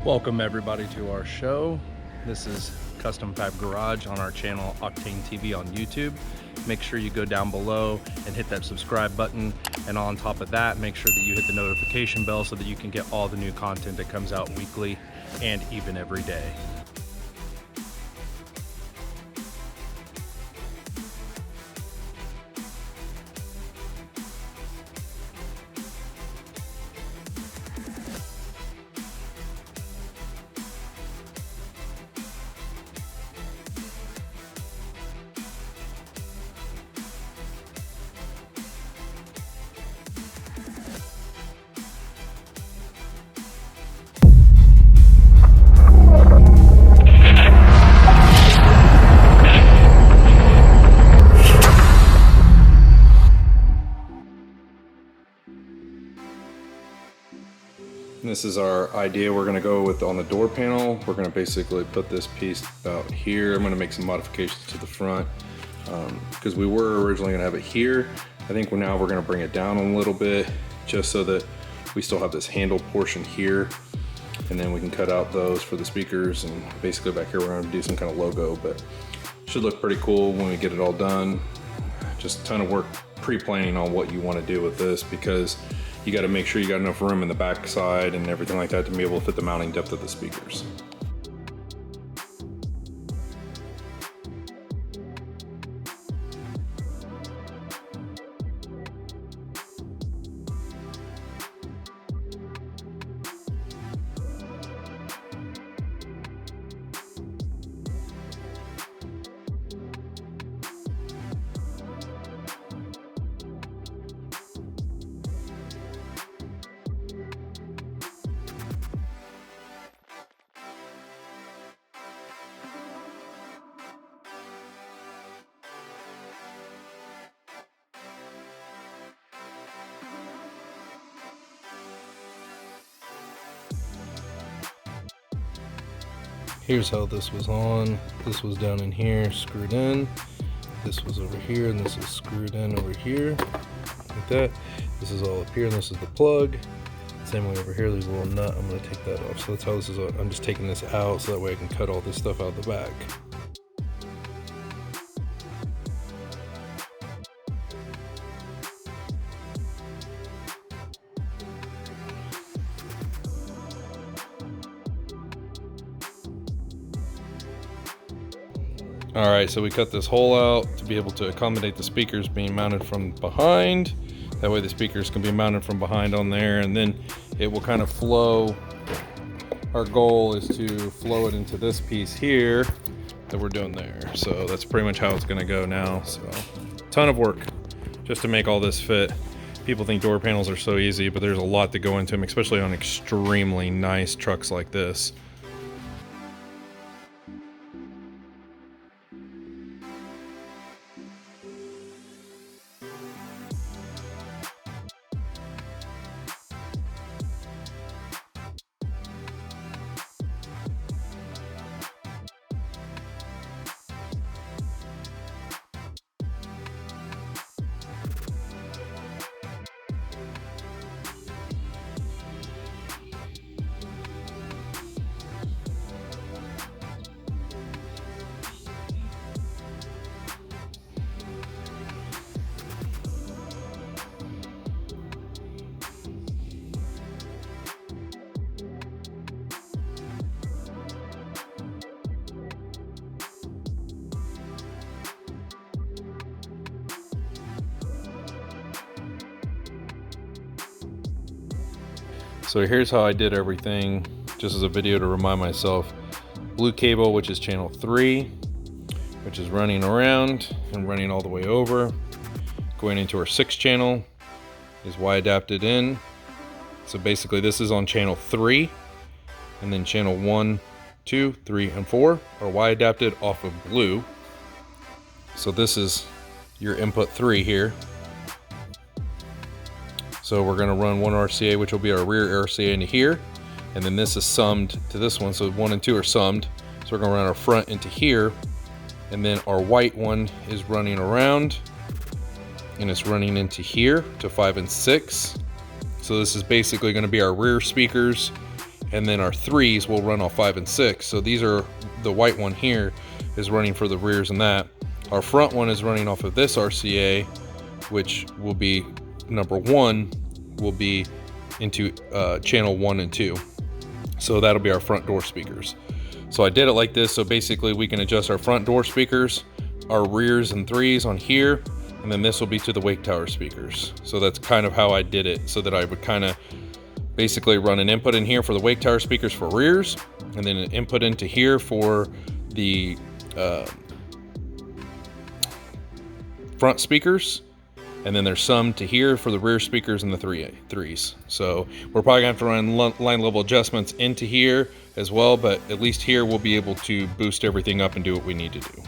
Welcome everybody to our show. This is Custom Fab Garage on our channel Octane TV on YouTube. Make sure you go down below and hit that subscribe button, and on top of that, make sure that you hit the notification bell so that you can get all the new content that comes out weekly and even every day. This is our idea we're going to go with on the door panel. We're going to basically put this piece out here. I'm going to make some modifications to the front because we were originally going to have it here. I think now we're going to bring it down a little bit just so that we still have this handle portion here, and then we can cut out those for the speakers, and basically back here we're going to do some kind of logo, but should look pretty cool when we get it all done. Just a ton of work pre-planning on what you want to do with this, because you got to make sure you got enough room in the back side and everything like that to be able to fit the mounting depth of the speakers. Here's how this was on. This was down in here, screwed in. This was over here, and this is screwed in over here, like that. This is all up here, and this is the plug. Same way over here, there's a little nut. I'm gonna take that off. So that's how this is. I'm just taking this out so that way I can cut all this stuff out the back. Alright, so we cut this hole out to be able to accommodate the speakers being mounted from behind. That way the speakers can be mounted from behind on there, and then it will kind of flow. Our goal is to flow it into this piece here that we're doing there. So that's pretty much how it's going to go now. So ton of work just to make all this fit. People think door panels are so easy, but there's a lot to go into them, especially on extremely nice trucks like this. So here's how I did everything, just as a video to remind myself. Blue cable, which is channel 3, which is running around and running all the way over. Going into our 6th channel is Y adapted in. So basically this is on channel 3, and then channel 1, 2, 3, and 4 are Y adapted off of blue. So this is your input 3 here. So we're going to run one RCA, which will be our rear RCA into here, and then this is summed to this one, so 1 and 2 are summed. So we're going to run our front into here, and then our white one is running around, and it's running into here to 5 and 6. So this is basically going to be our rear speakers and then our 3s will run off 5 and 6. So these are, the white one here is running for the rears and that. Our front one is running off of this RCA, which will be number 1 will be into channel 1 and 2. So that'll be our front door speakers. So I did it like this, so basically we can adjust our front door speakers, our rears and 3s on here, and then this will be to the wake tower speakers. So that's kind of how I did it, so that I would kind of basically run an input in here for the wake tower speakers for rears, and then an input into here for the front speakers, and then there's some to here for the rear speakers and the 3s. So we're probably gonna have to run line level adjustments into here as well, but at least here we'll be able to boost everything up and do what we need to do.